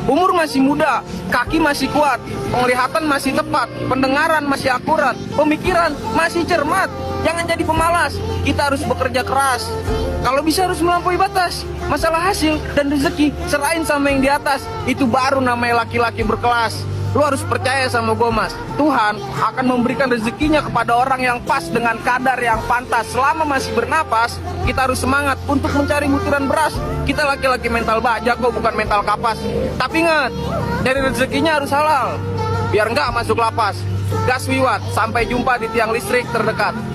Umur masih muda, kaki masih kuat, penglihatan masih tepat, pendengaran masih akurat, pemikiran masih cermat. Jangan jadi pemalas, kita harus bekerja keras. Kalau bisa harus melampaui batas. Masalah hasil dan rezeki, serahin sama yang di atas. Itu baru namanya laki-laki berkelas. Lu harus percaya sama gue, Mas. Tuhan akan memberikan rezekinya kepada orang yang pas dengan kadar yang pantas. Selama masih bernapas, kita harus semangat untuk mencari butiran beras. Kita laki-laki mental baja kok, bukan mental kapas. Tapi ingat, dari rezekinya harus halal, biar nggak masuk lapas. Gas wiwat, sampai jumpa di tiang listrik terdekat.